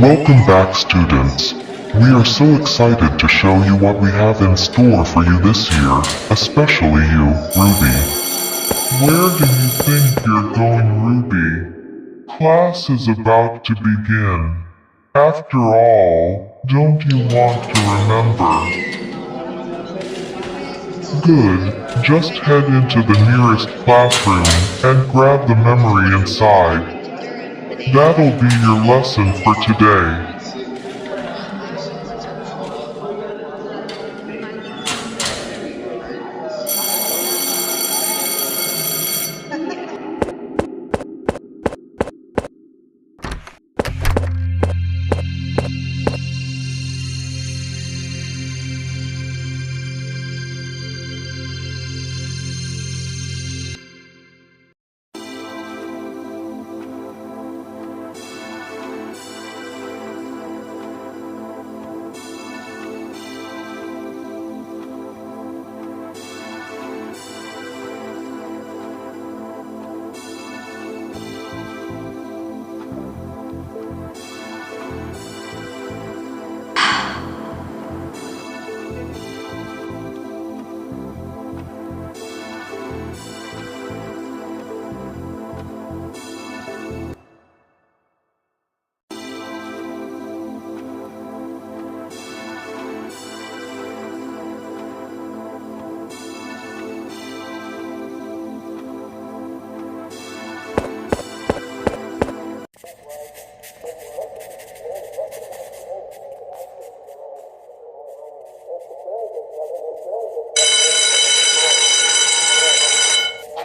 Welcome back, students. We are so excited to show you what we have in store for you this year, especially you, Ruby. Where do you think you're going, Ruby? Class is about to begin. After all, don't you want to remember? Good, just head into the nearest classroom and grab the memory inside. That'll be your lesson for today.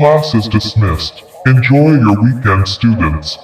Class is dismissed. Enjoy your weekend, students.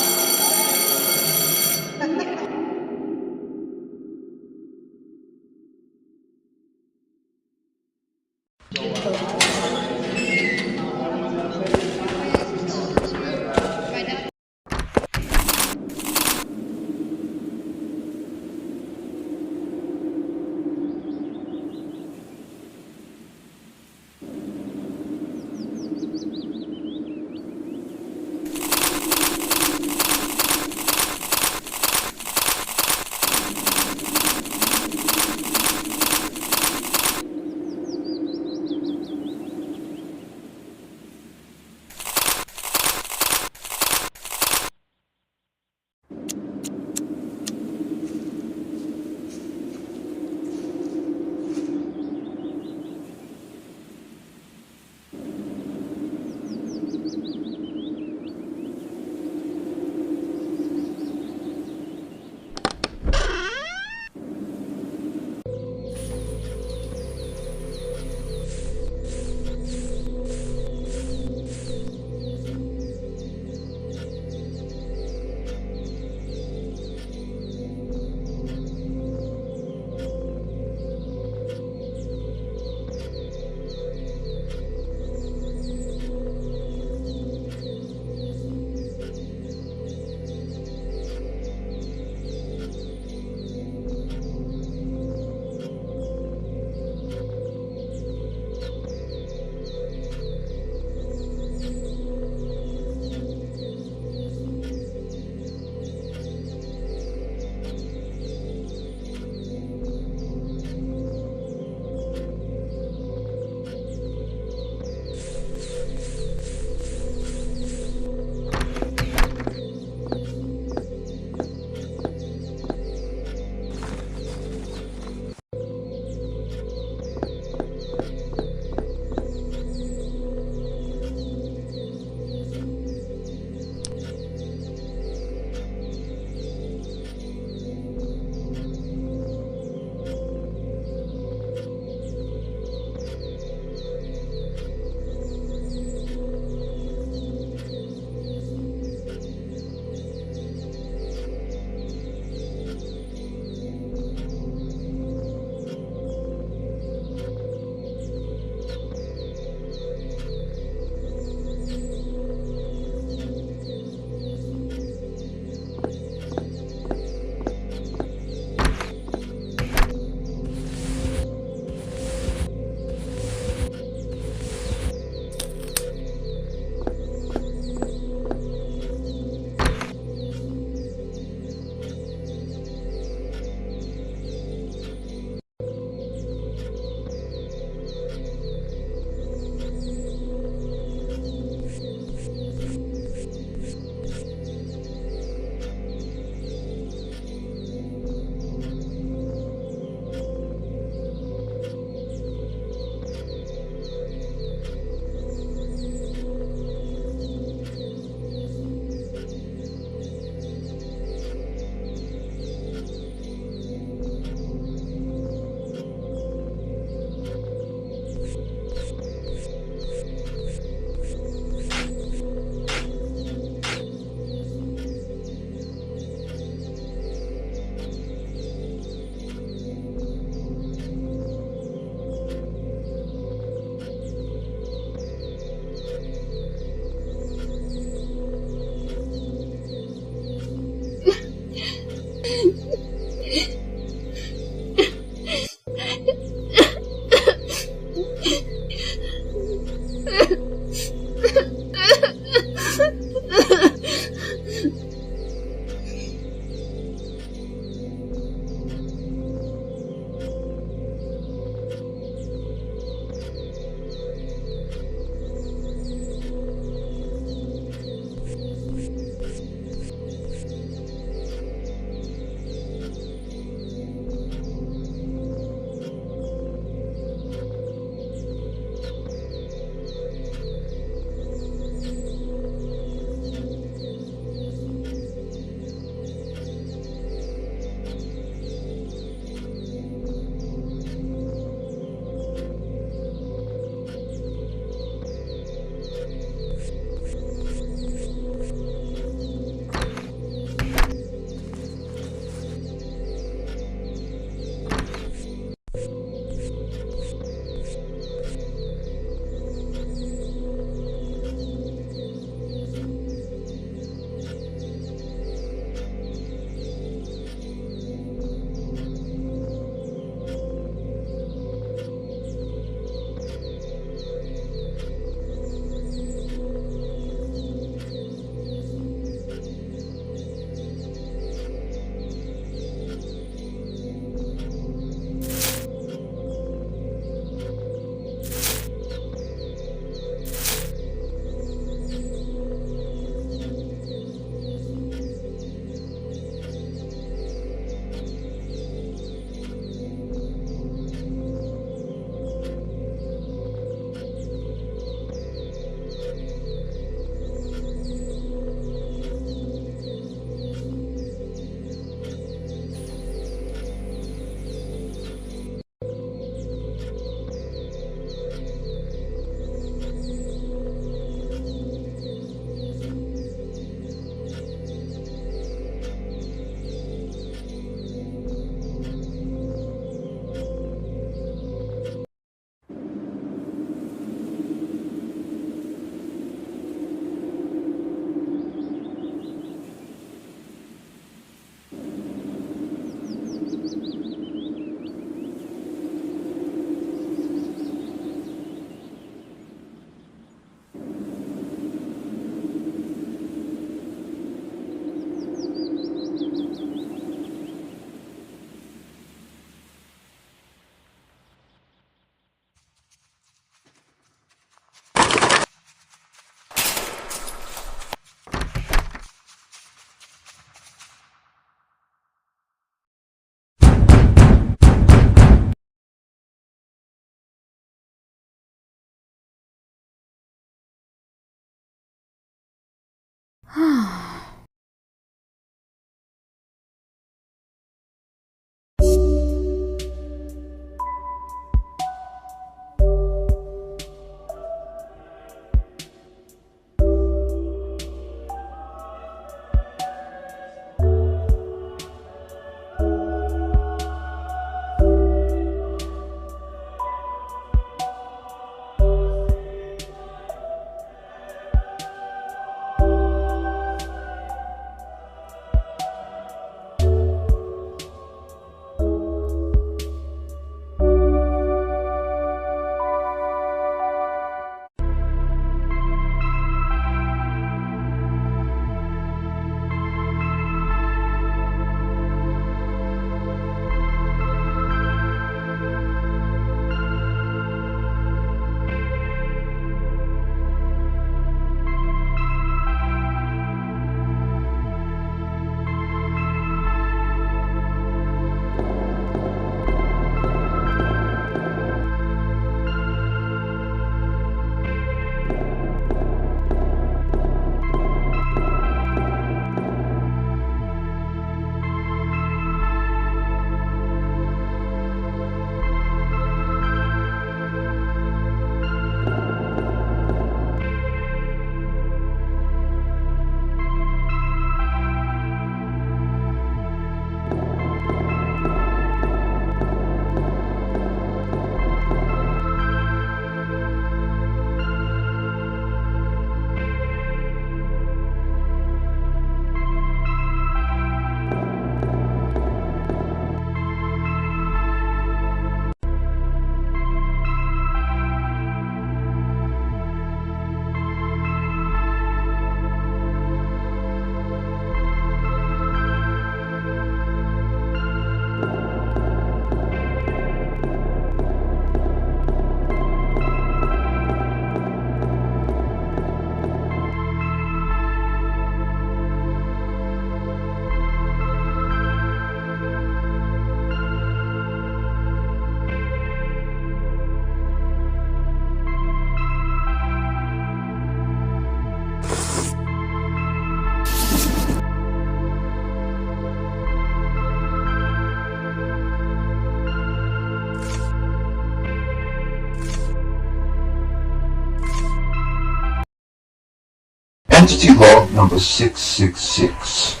Entity log number 666,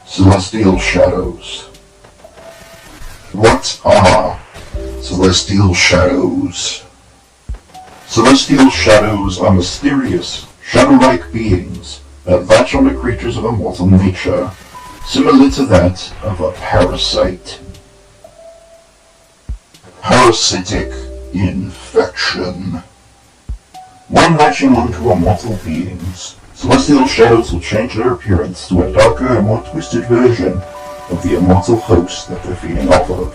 Celestial Shadows. What are Celestial Shadows? Celestial shadows are mysterious, shadow-like beings that latch onto creatures of immortal nature, similar to that of a parasite. Parasitic infection. When latching onto immortal beings, celestial shadows will change their appearance to a darker and more twisted version of the immortal host that they're feeding off of.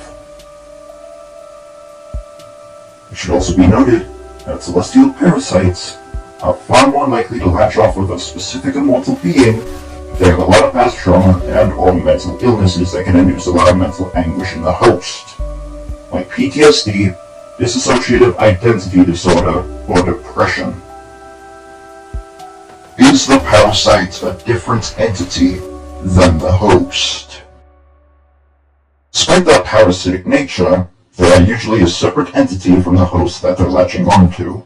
It should also be noted that celestial parasites are far more likely to latch off of a specific immortal being if they have a lot of past trauma and or mental illnesses that can induce a lot of mental anguish in the host, like PTSD, dissociative identity disorder, or depression. Is the parasite a different entity than the host? Despite their parasitic nature, they are usually a separate entity from the host that they're latching onto.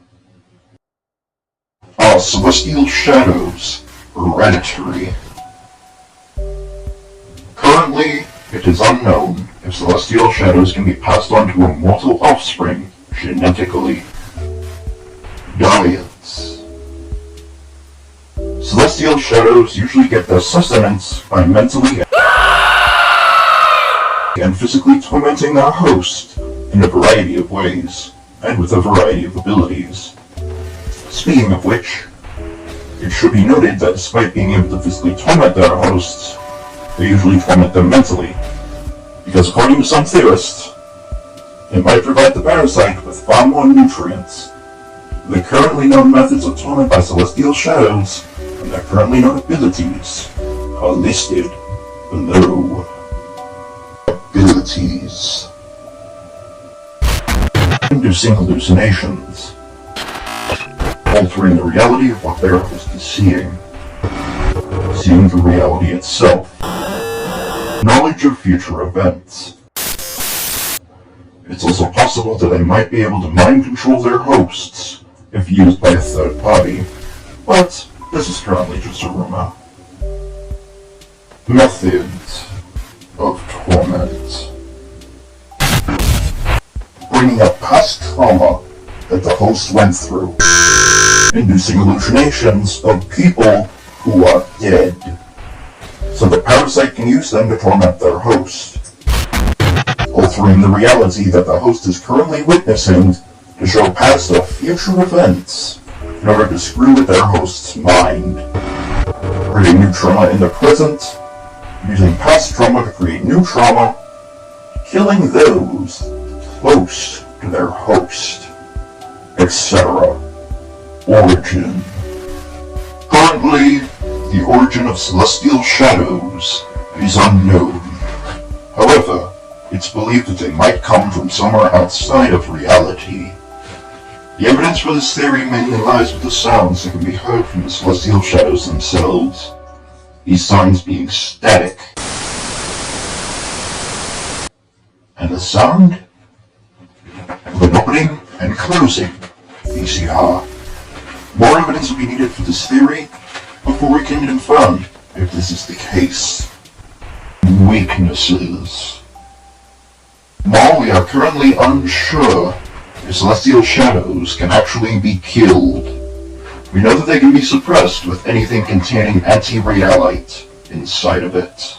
Are celestial shadows hereditary? Currently, it is unknown if celestial shadows can be passed on to immortal offspring genetically. Diets. Celestial shadows usually get their sustenance by mentally and physically tormenting their host in a variety of ways, and with a variety of abilities. Speaking of which, it should be noted that despite being able to physically torment their hosts, they usually torment them mentally, because according to some theorists, it might provide the parasite with far more nutrients. The currently known methods of torment by celestial shadows and their currently known abilities are listed below. Abilities. Inducing hallucinations. Altering the reality of what their host is seeing. seeing through reality itself, knowledge of future events. It's also possible that they might be able to mind control their hosts if used by a third party, but this is currently just a rumor. Methods of torment. Bringing up past trauma that the host went through, inducing hallucinations of people who are dead, so the parasite can use them to torment their host, altering the reality that the host is currently witnessing to show past or future events in order to screw with their host's mind, creating new trauma in the present, using past trauma to create new trauma, killing those close to their host, etc. Origin. Currently, the origin of celestial shadows is unknown. However, it's believed that they might come from somewhere outside of reality. The evidence for this theory mainly lies with the sounds that can be heard from the celestial shadows themselves, these sounds being static. And the sound of an opening and closing VCR. More evidence will be needed for this theory before we can confirm if this is the case. Weaknesses. While we are currently unsure if celestial shadows can actually be killed, we know that they can be suppressed with anything containing anti-realite inside of it.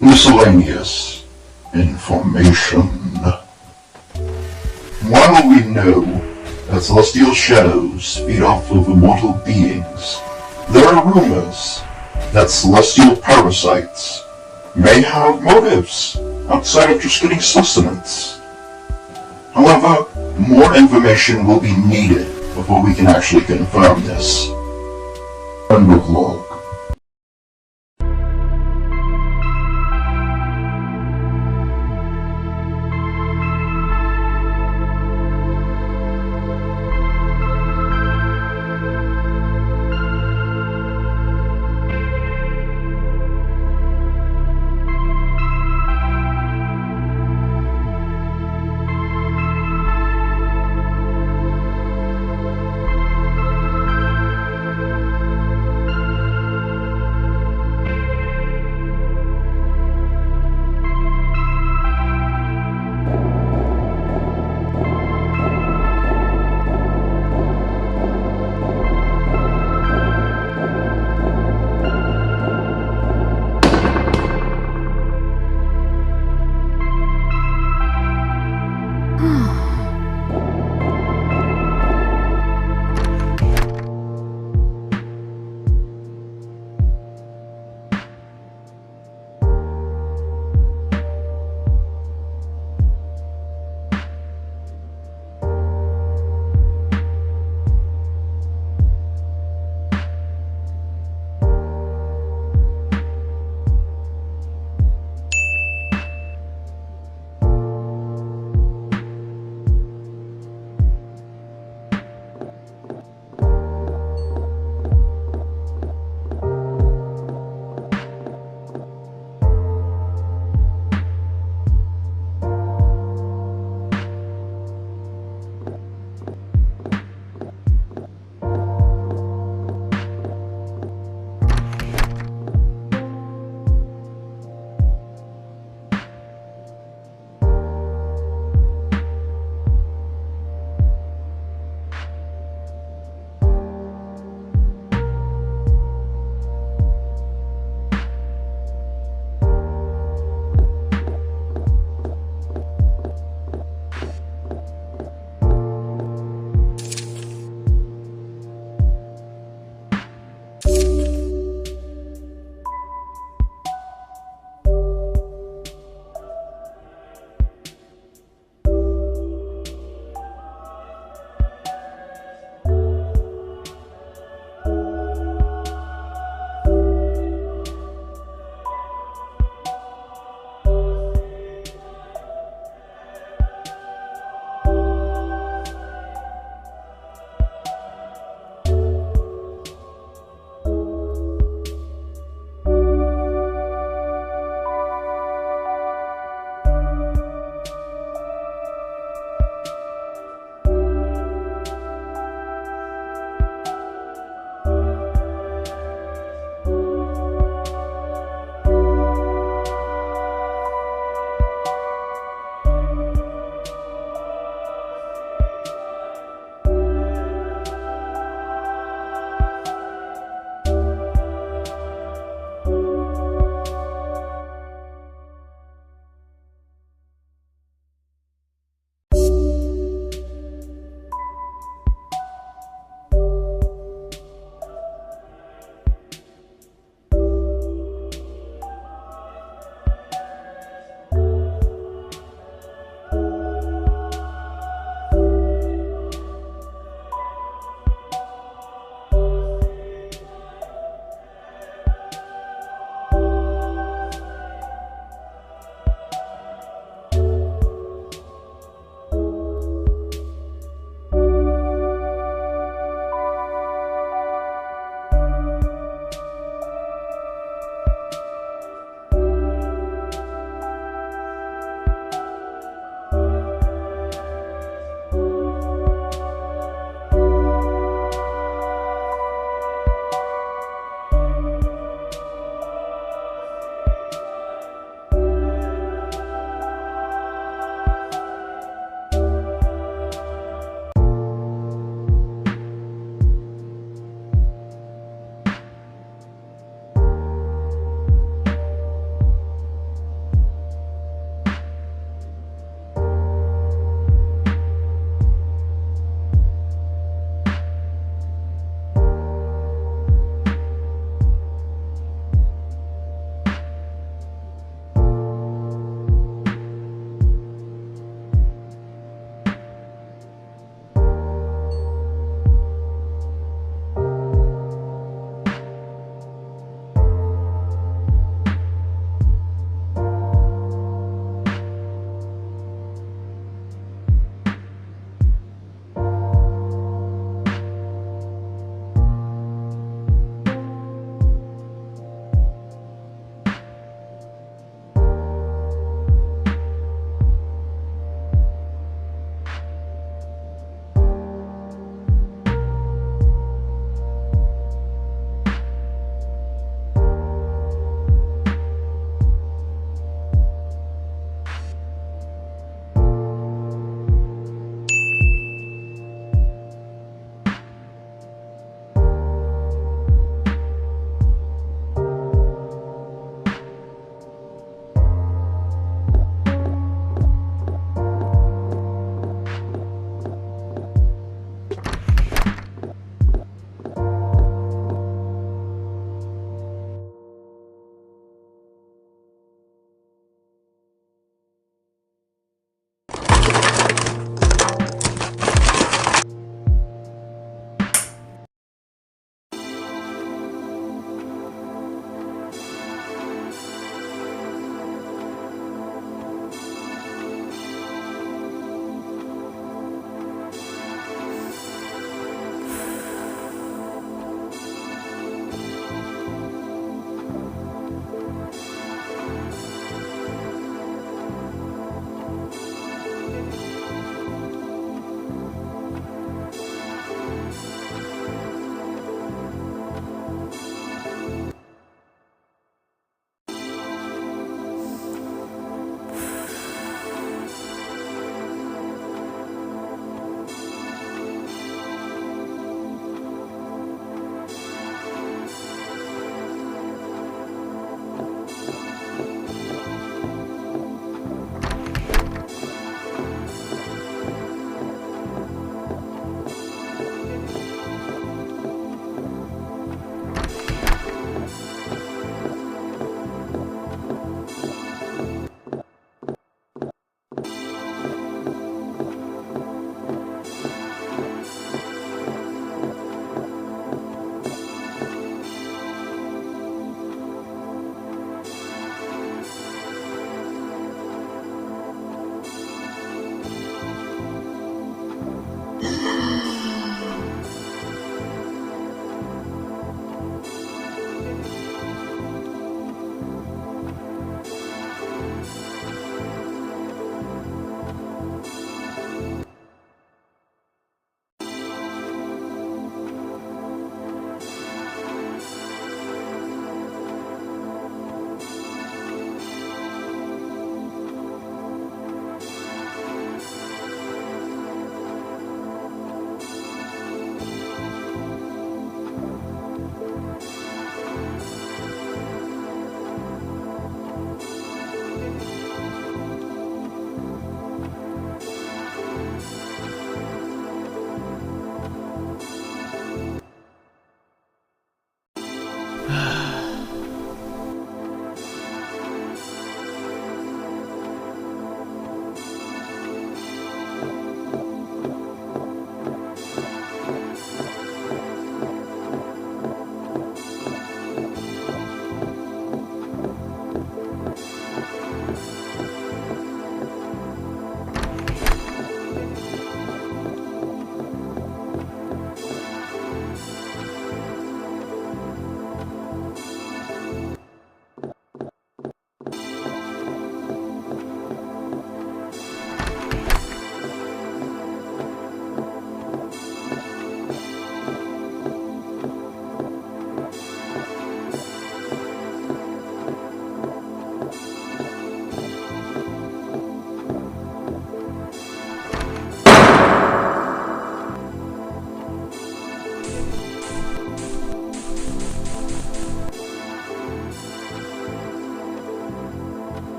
Miscellaneous information. While we know that celestial shadows feed off of immortal beings, there are rumors that celestial parasites may have motives outside of just getting sustenance. However, more information will be needed before we can actually confirm this. End of log.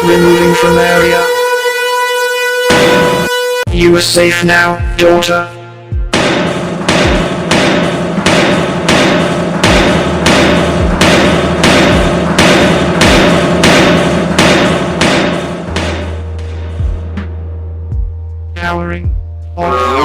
Removing from area. You are safe now, daughter. Powering off.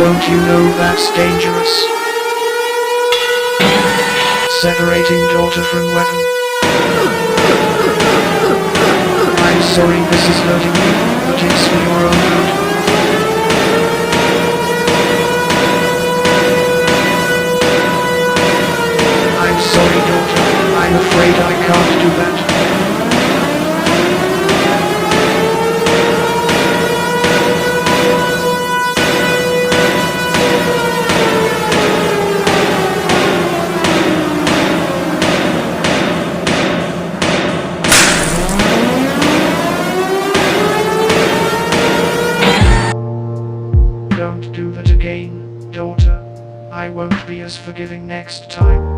Don't you know that's dangerous? Separating daughter from weapon. I'm sorry this is hurting you, but it's for your own good. I'm sorry daughter, I'm afraid I can't do that. Don't do that again, daughter. I won't be as forgiving next time.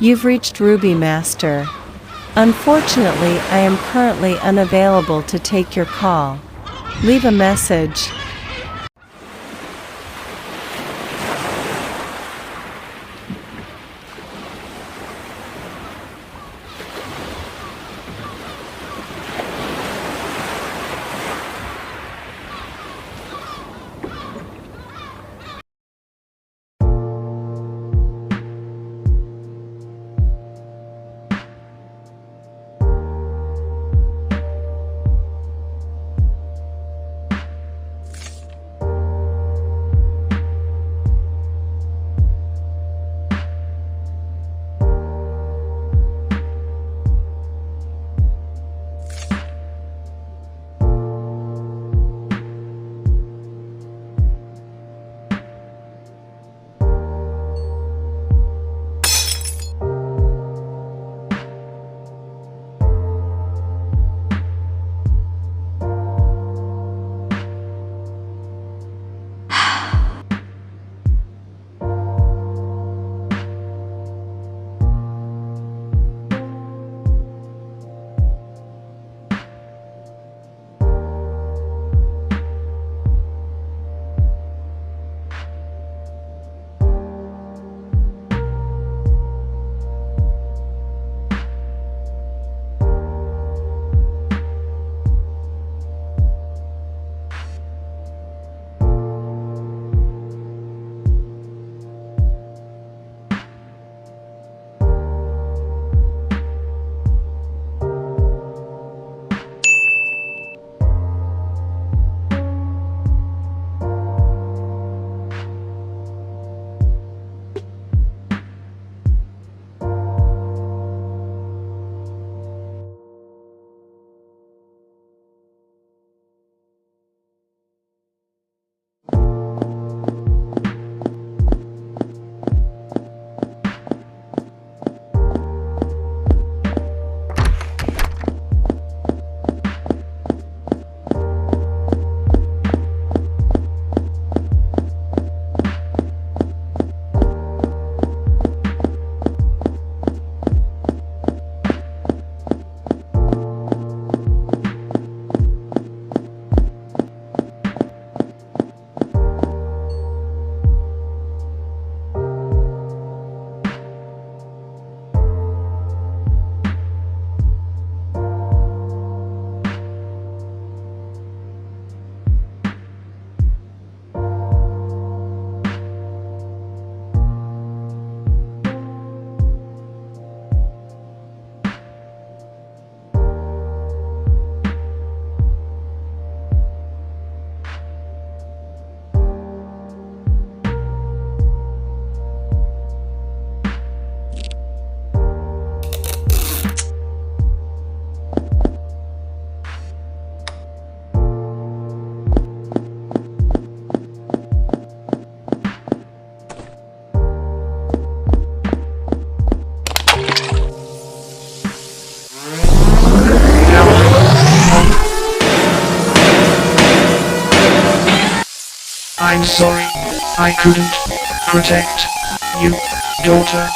You've reached Ruby Master. Unfortunately, I am currently unavailable to take your call. Leave a message. I'm sorry, I couldn't protect you, daughter.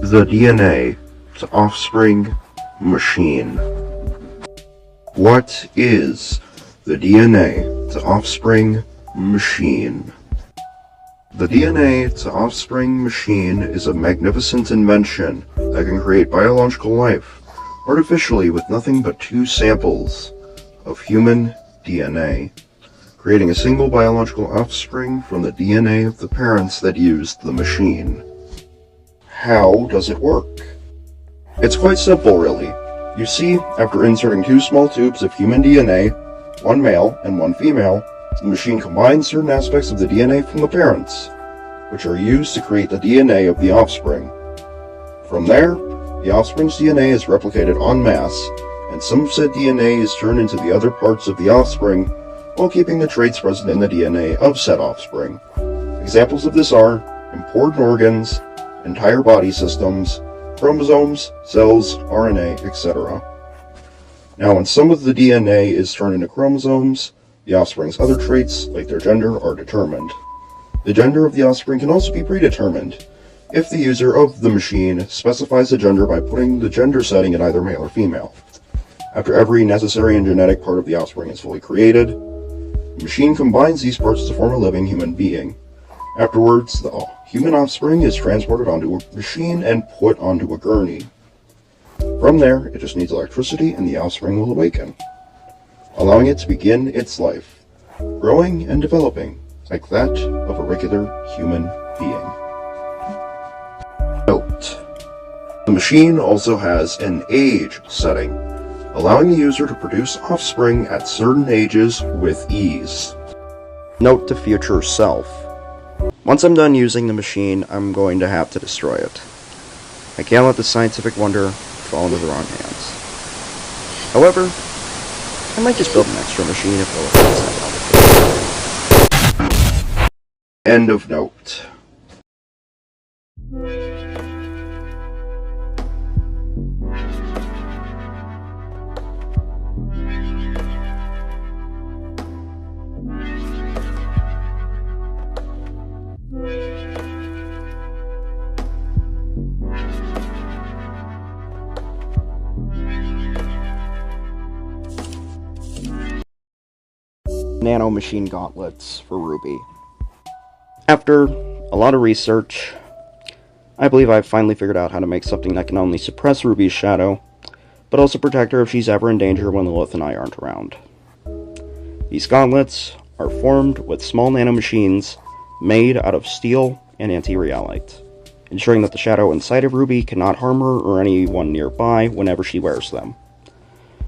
The DNA to offspring machine. What is the DNA to offspring machine? The DNA to offspring machine is a magnificent invention that can create biological life artificially with nothing but 2 samples of human DNA, creating a single biological offspring from the DNA of the parents that used the machine. How does it work? It's quite simple, really. You see, after inserting 2 small tubes of human DNA, one male and one female, the machine combines certain aspects of the DNA from the parents, which are used to create the DNA of the offspring. From there, the offspring's DNA is replicated en masse, and some of said DNA is turned into the other parts of the offspring, while keeping the traits present in the DNA of said offspring. Examples of this are important organs, entire body systems, chromosomes, cells, RNA, etc. Now, when some of the DNA is turned into chromosomes, the offspring's other traits, like their gender, are determined. The gender of the offspring can also be predetermined, if the user of the machine specifies the gender by putting the gender setting at either male or female. After every necessary and genetic part of the offspring is fully created, the machine combines these parts to form a living human being. Afterwards, the human offspring is transported onto a machine and put onto a gurney. From there, it just needs electricity and the offspring will awaken, allowing it to begin its life, growing and developing like that of a regular human being. Note: the machine also has an age setting, allowing the user to produce offspring at certain ages with ease. Note to future self: once I'm done using the machine, I'm going to have to destroy it. I can't let this scientific wonder fall into the wrong hands. However, I might just build an extra machine if it'll. End of note. Nano machine gauntlets for Ruby. After a lot of research, I believe I've finally figured out how to make something that can not only suppress Ruby's shadow, but also protect her if she's ever in danger when Lilith and I aren't around. These gauntlets are formed with small nanomachines made out of steel and anti-realite, ensuring that the shadow inside of Ruby cannot harm her or anyone nearby whenever she wears them.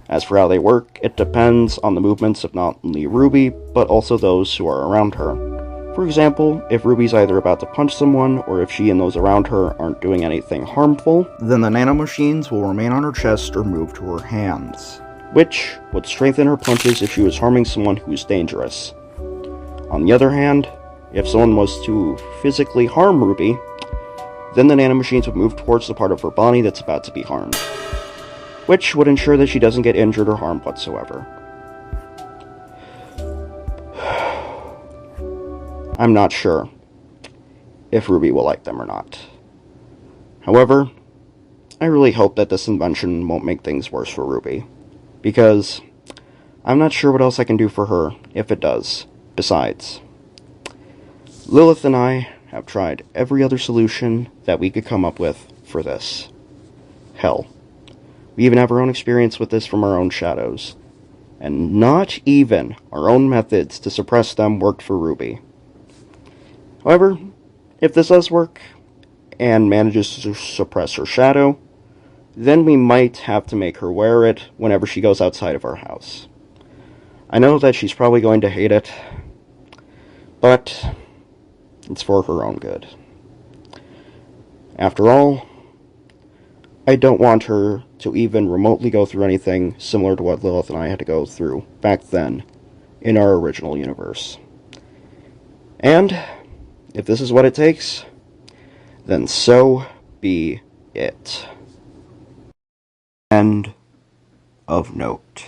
As for how they work, it depends on the movements of not only Ruby, but also those who are around her. For example, if Ruby's either about to punch someone, or if she and those around her aren't doing anything harmful, then the nanomachines will remain on her chest or move to her hands, which would strengthen her punches if she was harming someone who's dangerous. On the other hand, if someone was to physically harm Ruby, then the nanomachines would move towards the part of her body that's about to be harmed, which would ensure that she doesn't get injured or harmed whatsoever. I'm not sure if Ruby will like them or not. However, I really hope that this invention won't make things worse for Ruby, because I'm not sure what else I can do for her if it does. Besides, Lilith and I have tried every other solution that we could come up with for this. Hell, we even have our own experience with this from our own shadows, and not even our own methods to suppress them worked for Ruby. However, if this does work, and manages to suppress her shadow, then we might have to make her wear it whenever she goes outside of our house. I know that she's probably going to hate it, but it's for her own good. After all, I don't want her to even remotely go through anything similar to what Lilith and I had to go through back then in our original universe. And if this is what it takes, then so be it. End of note.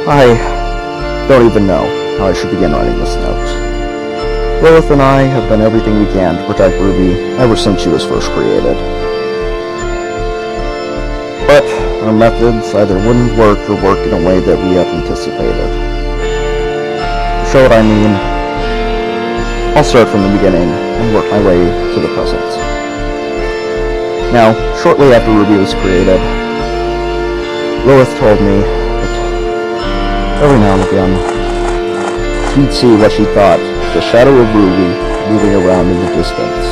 I don't even know how I should begin writing this note. Lilith and I have done everything we can to protect Ruby ever since she was first created. But our methods either wouldn't work or work in a way that we had anticipated. To show what I mean, I'll start from the beginning and work my way to the present. Now, shortly after Ruby was created, Lilith told me that every now and again, she'd see what she thought the shadow of Ruby moving around in the distance.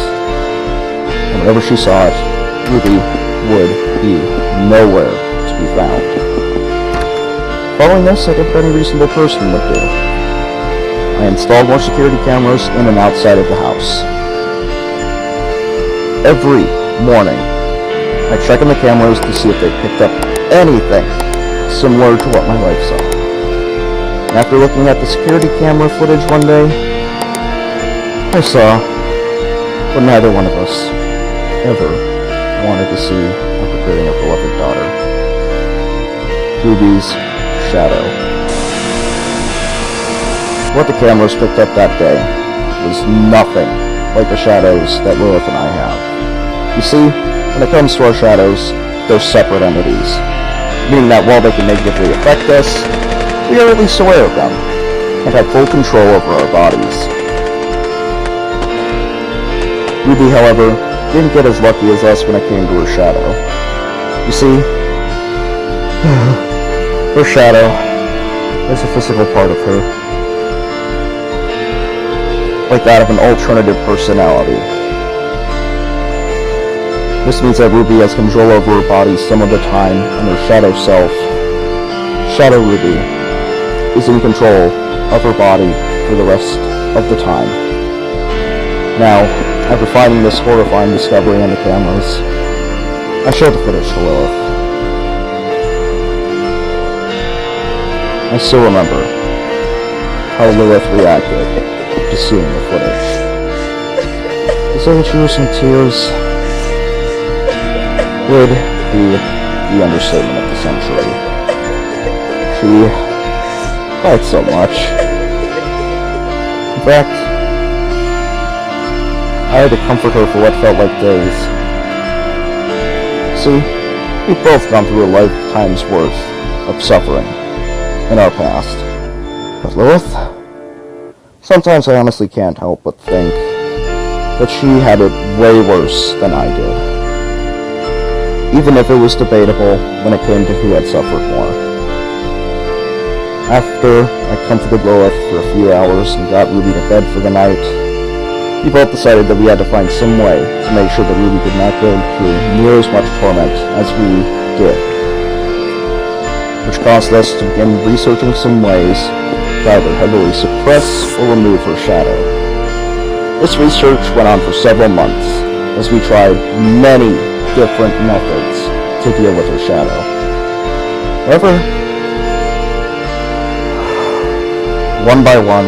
And whenever she saw it, Ruby would be nowhere to be found. Following this, I did what any reasonable person would do. I installed more security cameras in and outside of the house. Every morning, I check on the cameras to see if they picked up anything similar to what my wife saw. After looking at the security camera footage one day, I saw what neither one of us ever wanted to see after creating a beloved daughter. Ruby's shadow. What the cameras picked up that day was nothing like the shadows that Lilith and I have. You see, when it comes to our shadows, they're separate entities, meaning that while they can negatively affect us, we are at least aware of them, and have full control over our bodies. Ruby, however, didn't get as lucky as us when it came to her shadow. You see, her shadow is a physical part of her, like that of an alternative personality. This means that Ruby has control over her body some of the time, and her shadow self, Shadow Ruby, is in control of her body for the rest of the time. Now, after finding this horrifying discovery on the cameras, I showed the footage to Lilith. I still remember how Lilith reacted to seeing the footage. To say that she was in tears would be the understatement of the century. She cried so much. In fact, I had to comfort her for what felt like days. See, we've both gone through a lifetime's worth of suffering in our past. But Lilith, sometimes I honestly can't help but think that she had it way worse than I did. Even if it was debatable when it came to who had suffered more. After I comforted Lilith for a few hours and got Ruby to bed for the night, we both decided that we had to find some way to make sure that Ruby did not go through near as much torment as we did. Which caused us to begin researching some ways to either heavily suppress or remove her shadow. This research went on for several months as we tried many different methods to deal with her shadow. However, one by one,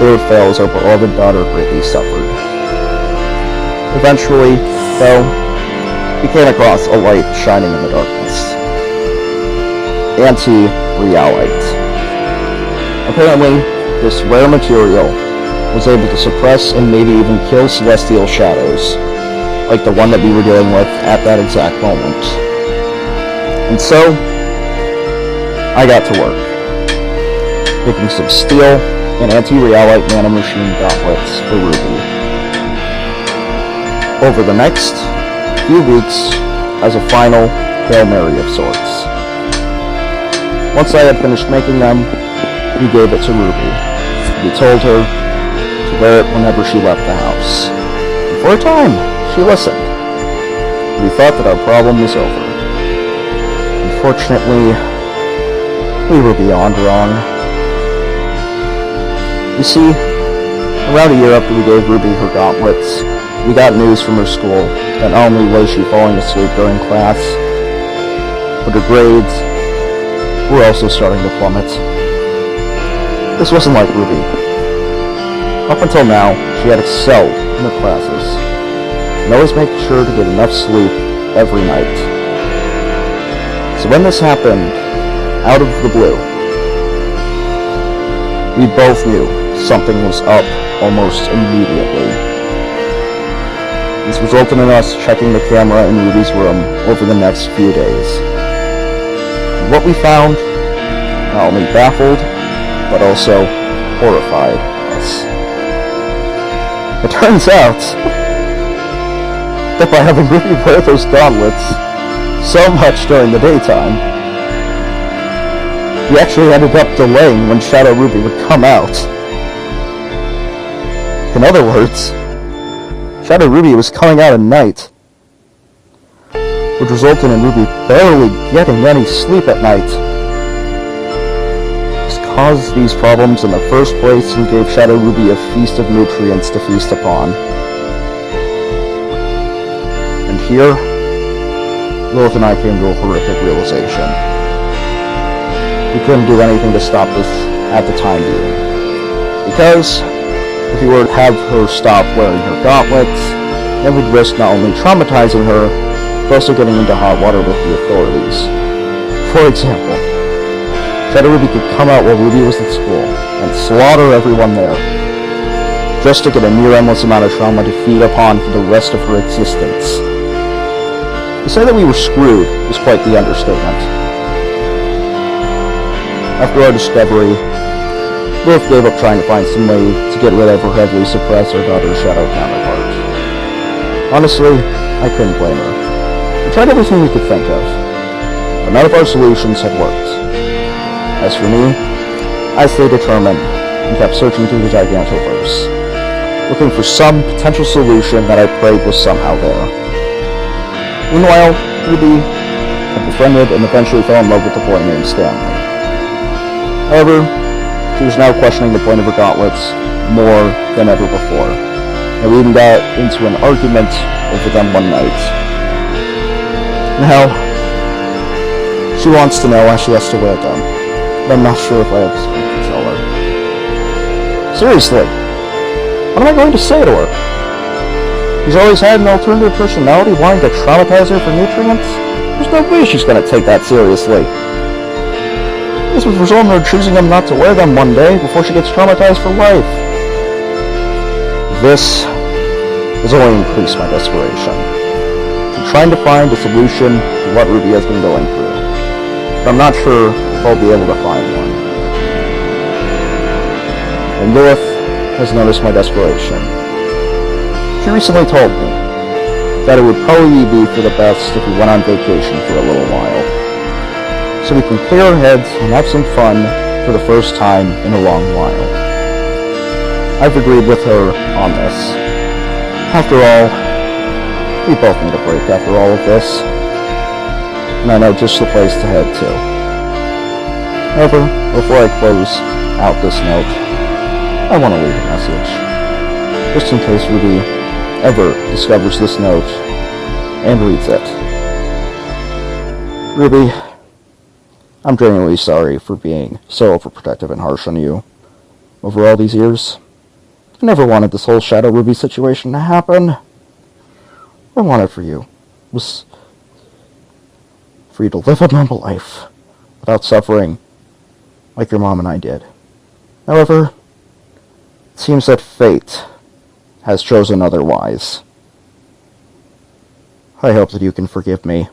they would fail as our beloved daughter greatly suffered. Eventually, though, we came across a light shining in the darkness. Anti-realite. Apparently, this rare material was able to suppress and maybe even kill celestial shadows, like the one that we were dealing with at that exact moment. And so, I got to work, making some steel and anti-realite nanomachine gauntlets for Ruby. Over the next few weeks, as a final Hail Mary of sorts. Once I had finished making them, we gave it to Ruby. We told her to wear it whenever she left the house. And for a time, she listened. We thought that our problem was over. Unfortunately, we were beyond wrong. You see, around a year after we gave Ruby her gauntlets, we got news from her school that not only was she falling asleep during class, but her grades were also starting to plummet. This wasn't like Ruby. Up until now, she had excelled in her classes, and always made sure to get enough sleep every night. So when this happened, out of the blue. We both knew something was up almost immediately. This resulted in us checking the camera in Ruby's room over the next few days. What we found not only baffled, but also horrified us. It turns out that by having Ruby wear those gauntlets so much during the daytime, we actually ended up delaying when Shadow Ruby would come out. In other words, Shadow Ruby was coming out at night, which resulted in Ruby barely getting any sleep at night. This caused these problems in the first place and gave Shadow Ruby a feast of nutrients to feast upon. And here, Lilith and I came to a horrific realization. We couldn't do anything to stop this at the time being. Because if we were to have her stop wearing her gauntlets, then we'd risk not only traumatizing her, but also getting into hot water with the authorities. For example, Shadow Ruby could come out while Ruby was at school and slaughter everyone there, just to get a near endless amount of trauma to feed upon for the rest of her existence. To say that we were screwed is quite the understatement. After our discovery, Lilith gave up trying to find some way to get rid of her heavily suppressed or daughter's shadow counterpart. Honestly, I couldn't blame her. We tried everything we could think of, but none of our solutions had worked. As for me, I stayed determined and kept searching through the Gigantoverse, looking for some potential solution that I prayed was somehow there. Meanwhile, Ruby had befriended and eventually fell in love with a boy named Stanley. However, she was now questioning the point of her gauntlets more than ever before, and we even got into an argument over them one night. Now, she wants to know why she has to wear them, but I'm not sure if I have something to tell her. Seriously, what am I going to say to her? She's always had an alternative personality wanting to traumatize her for nutrients? There's no way she's going to take that seriously. This would result in her choosing them not to wear them one day before she gets traumatized for life. This has only increased my desperation. I'm trying to find a solution to what Ruby has been going through, but I'm not sure if I'll be able to find one. And Lilith has noticed my desperation. She recently told me that it would probably be for the best if we went on vacation for a little while, so we can clear our heads and have some fun for the first time in a long while. I've agreed with her on this. After all, we both need a break after all of this, and I know just the place to head to. However, before I close out this note, I want to leave a message, just in case Ruby ever discovers this note and reads it. Ruby, I'm genuinely sorry for being so overprotective and harsh on you over all these years. I never wanted this whole Shadow Ruby situation to happen. What I wanted for you was for you to live a normal life without suffering like your mom and I did. However, it seems that fate has chosen otherwise. I hope that you can forgive me.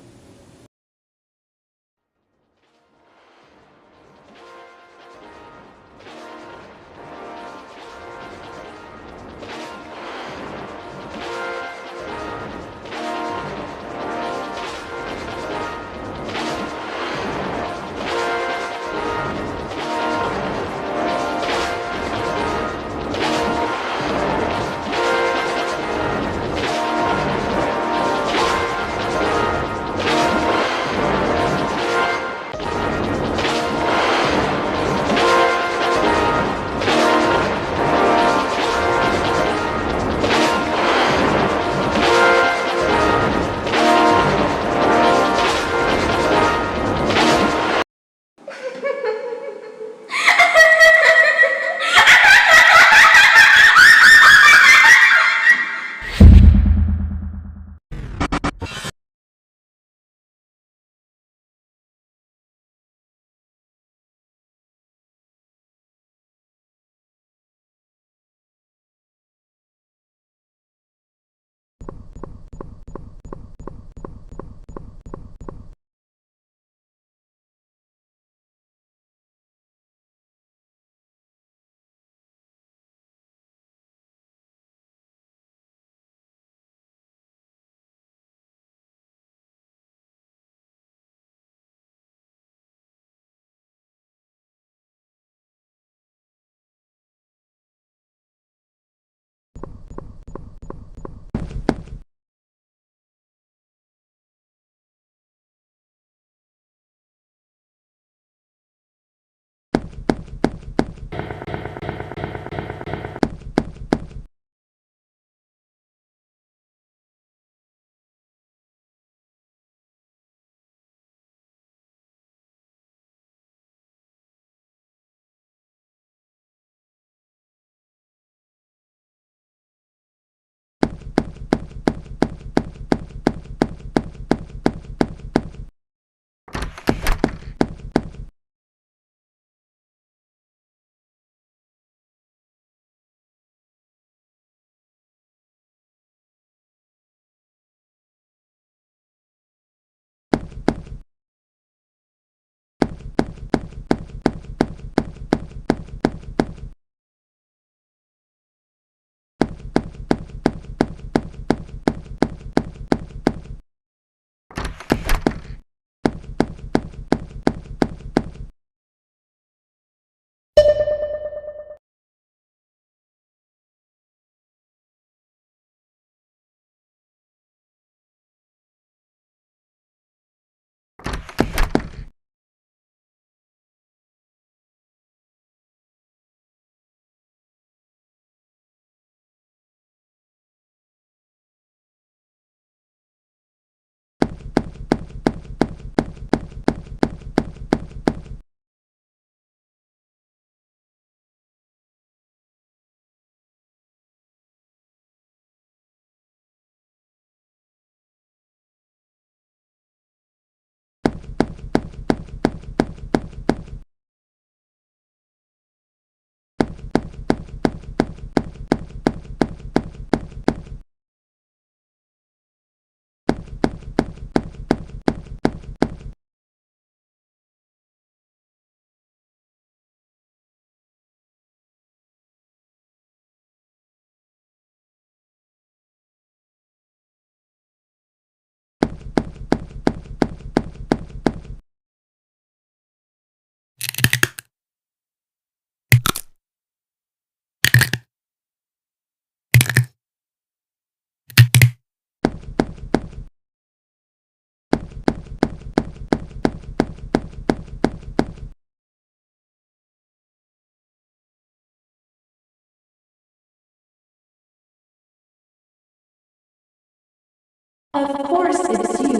Of course it's you.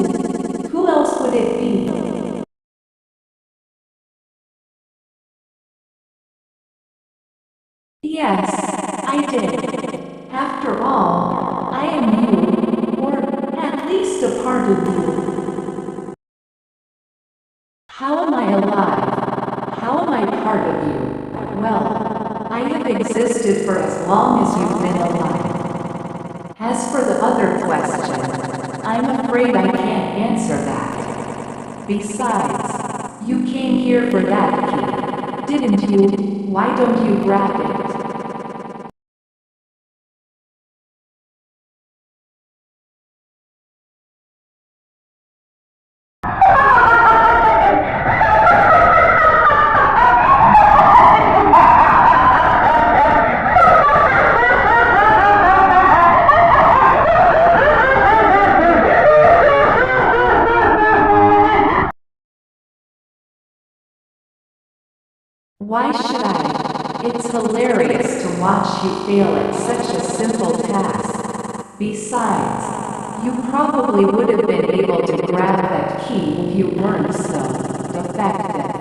Who else would it be? Yes, I did. After all, I am you, or at least a part of you. How am I alive? How am I part of you? Well, I have existed for as long as you've been alive. As for the other question, I'm afraid I can't answer that. Besides, you came here for that key, didn't you? Why don't you grab it? Why should I? It's hilarious to watch you fail at such a simple task. Besides, you probably would have been able to grab that key if you weren't so defective.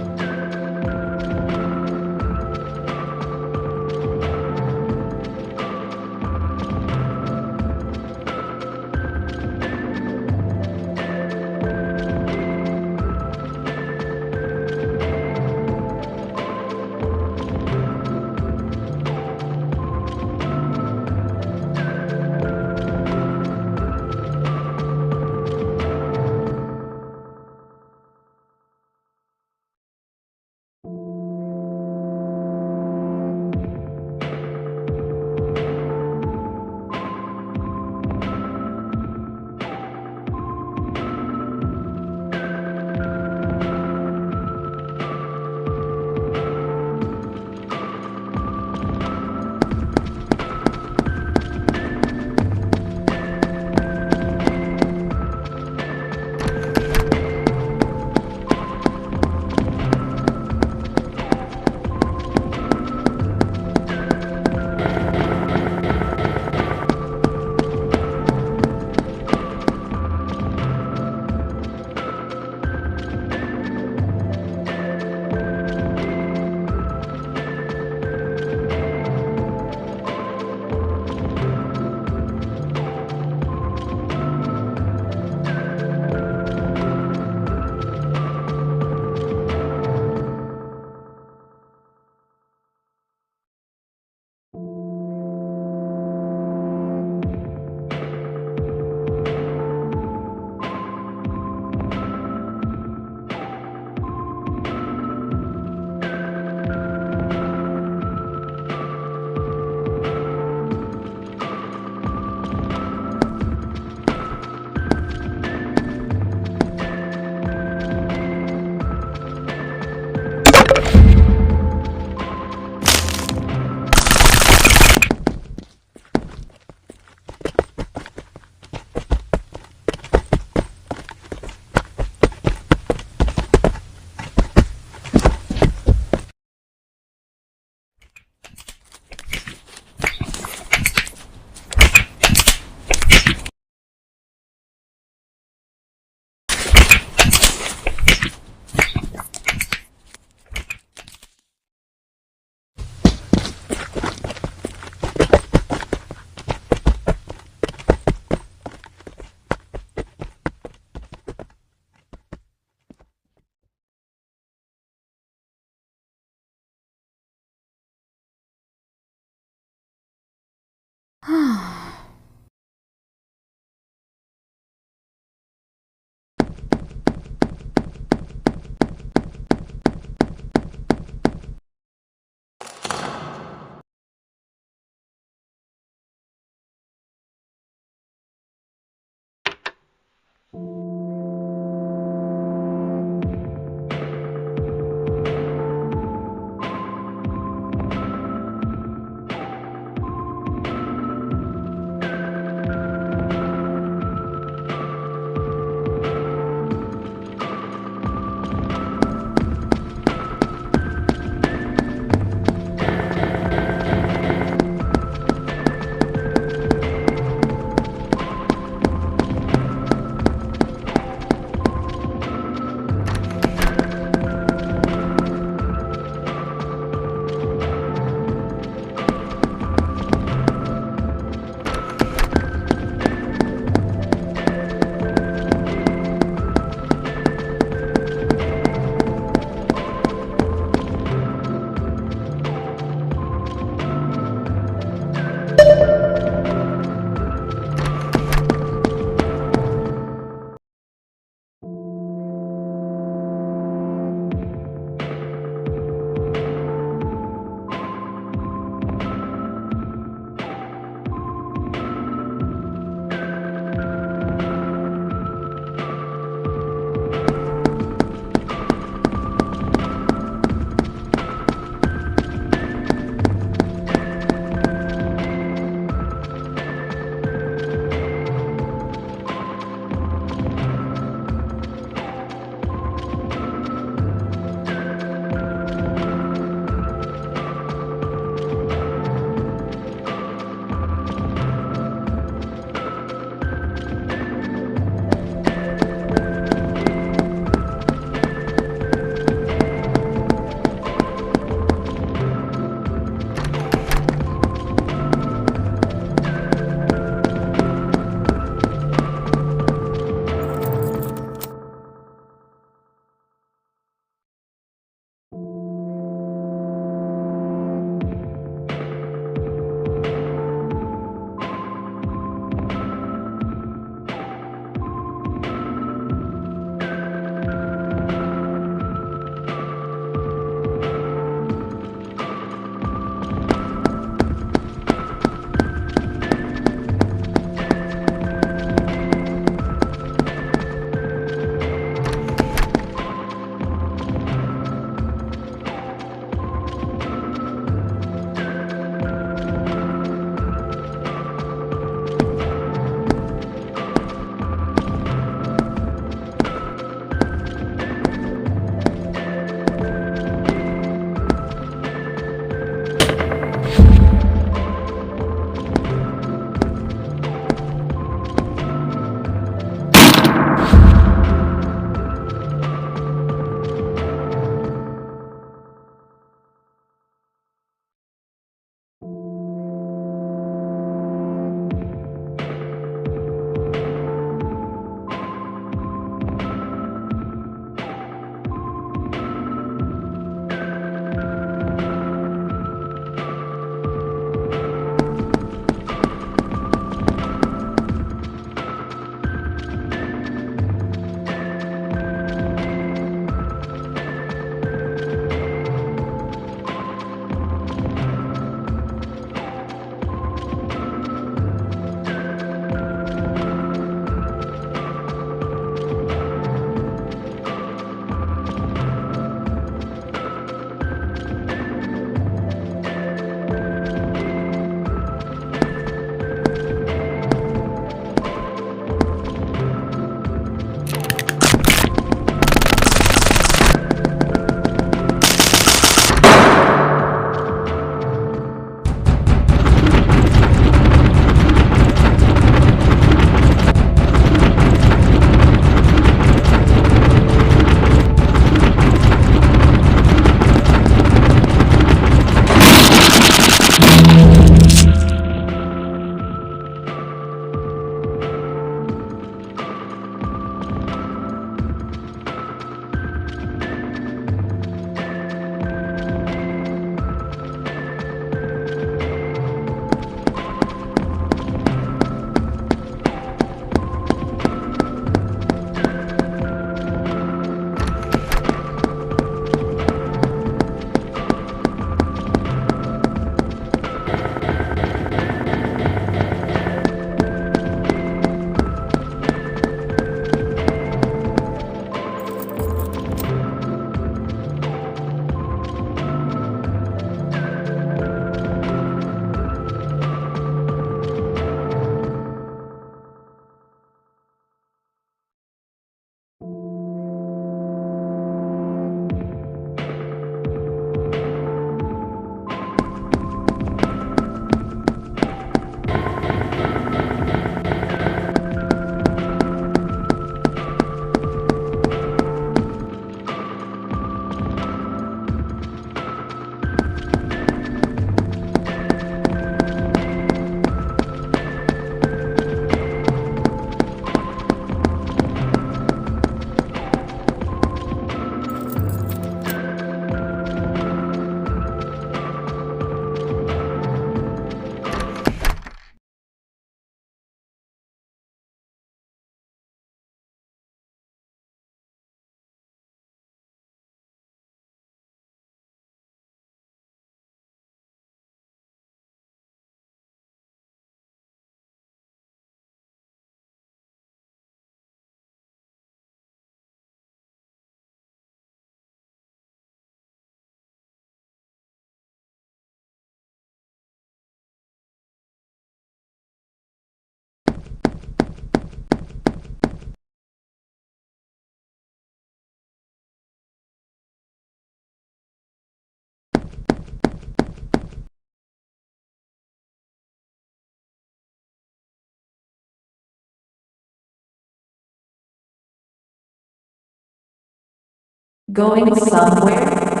Going somewhere?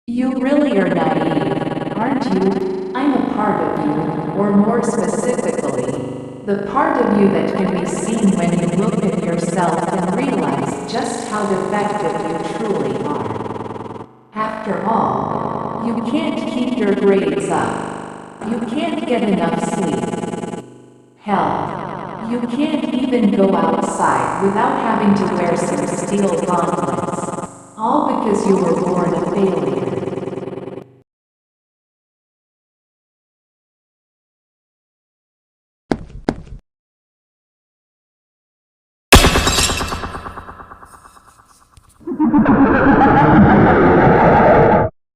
You really are naive, aren't you? I'm a part of you, or more specifically, the part of you that can be seen when you look at yourself and realize just how defective you truly are. After all, you can't keep your grades up. You can't get enough sleep. Hell, you can't even go outside without having to wear some steel gauntlets. All because you were born a failure.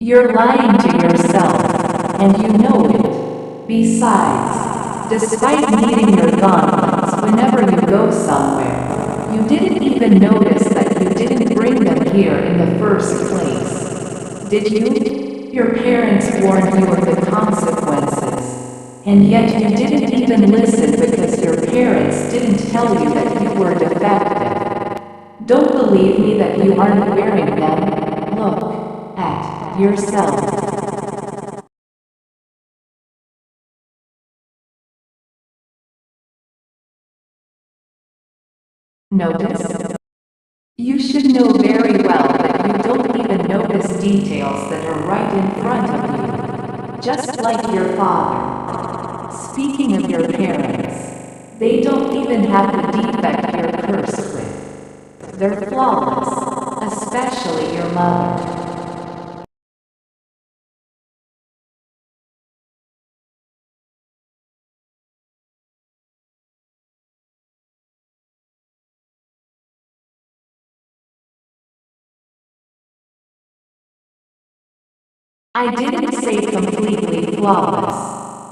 You're lying to yourself, and you know it. Besides, despite needing your gauntlets whenever you go somewhere, you didn't even notice that you didn't bring them here in the first place. Did you? Your parents warned you of the consequences, and yet you didn't even listen because your parents didn't tell you that you were defective. Don't believe me that you aren't wearing them? Look at yourself. Notice? You should know very well that you don't even notice details that are right in front of you. Just like your father. Speaking of your parents, they don't even have the defect you're cursed with. They're flawless, especially your mother. I didn't say completely flawless.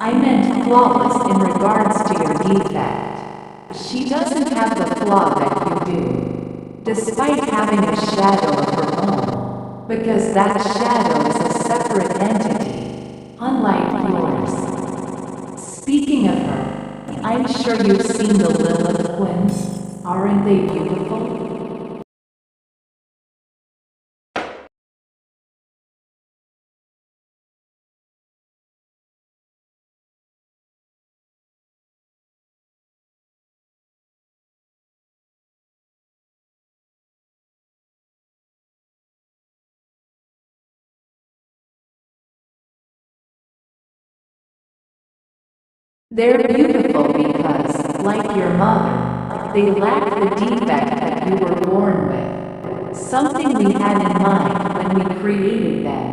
I meant flawless in regards to your defect. She doesn't have the flaw that you do, despite having a shadow of her own, because that shadow is a separate entity, unlike yours. Speaking of her, I'm sure you've seen the Lilith twins. Aren't they beautiful? They're beautiful because, like your mother, they lack the defect that you were born with. Something we had in mind when we created them.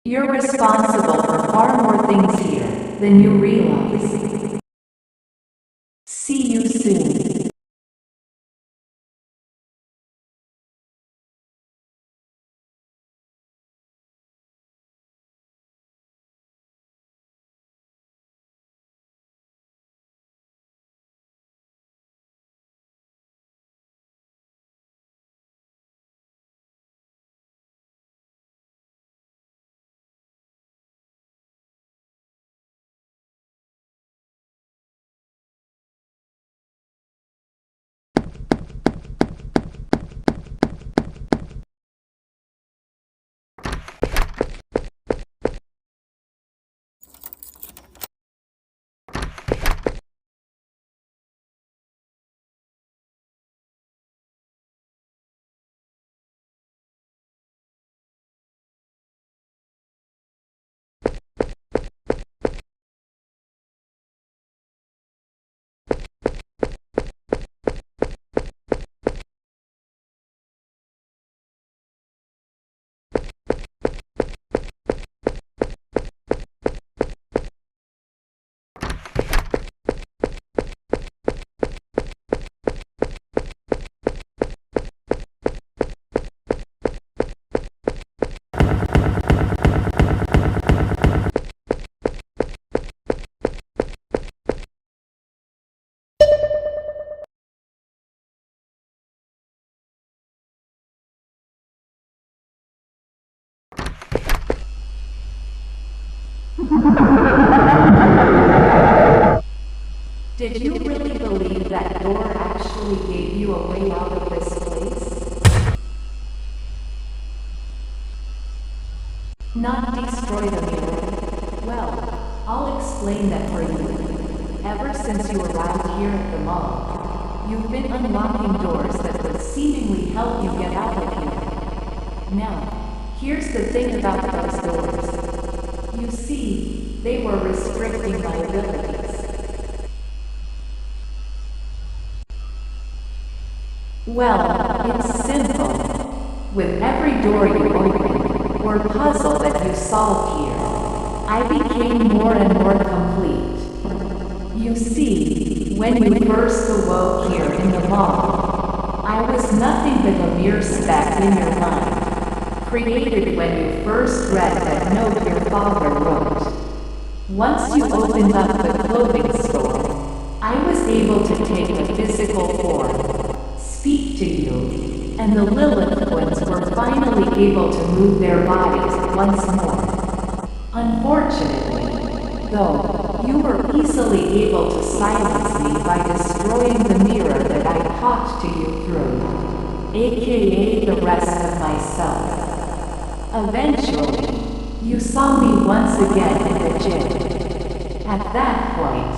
You're responsible for far more things here than you realize. See you soon. Did you really believe that door actually gave you a way out of this place? Not destroy the mirror? Well, I'll explain that for you. Ever since you arrived here at the mall, you've been unlocking doors that would seemingly help you get out of here. Now, here's the thing about those doors. You see, they were restricting my abilities. Well, it's simple. With every door you open, or puzzle that you solve here, I became more and more complete. You see, when you first awoke here in the mall, I was nothing but a mere speck in your mind, created when you first read that note your father wrote. Once you opened up the clothing store, I was able to take a physical form, speak to you, and the Lilliputians were finally able to move their bodies once more. Unfortunately, though, you were easily able to silence me by destroying the mirror that I talked to you through, aka the rest of myself. Eventually, you saw me once again in the gym. At that point,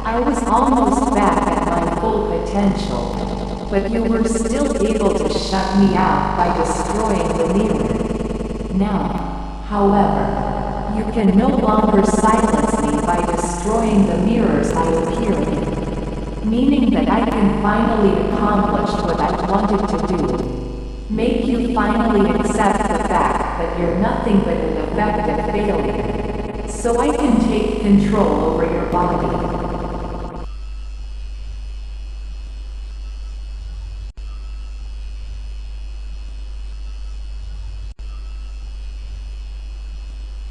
I was almost back at my full potential, but you were still able to shut me out by destroying the mirror. Now, however, you can no longer silence me by destroying the mirrors I appear in, meaning that I can finally accomplish what I wanted to do. Make you finally accept the fact that you're nothing but an effective failure, so I can take control over your body.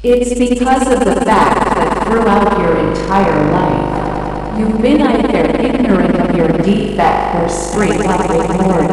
It's because of the fact that throughout your entire life, you've been either ignorant of your defect or straight up ignored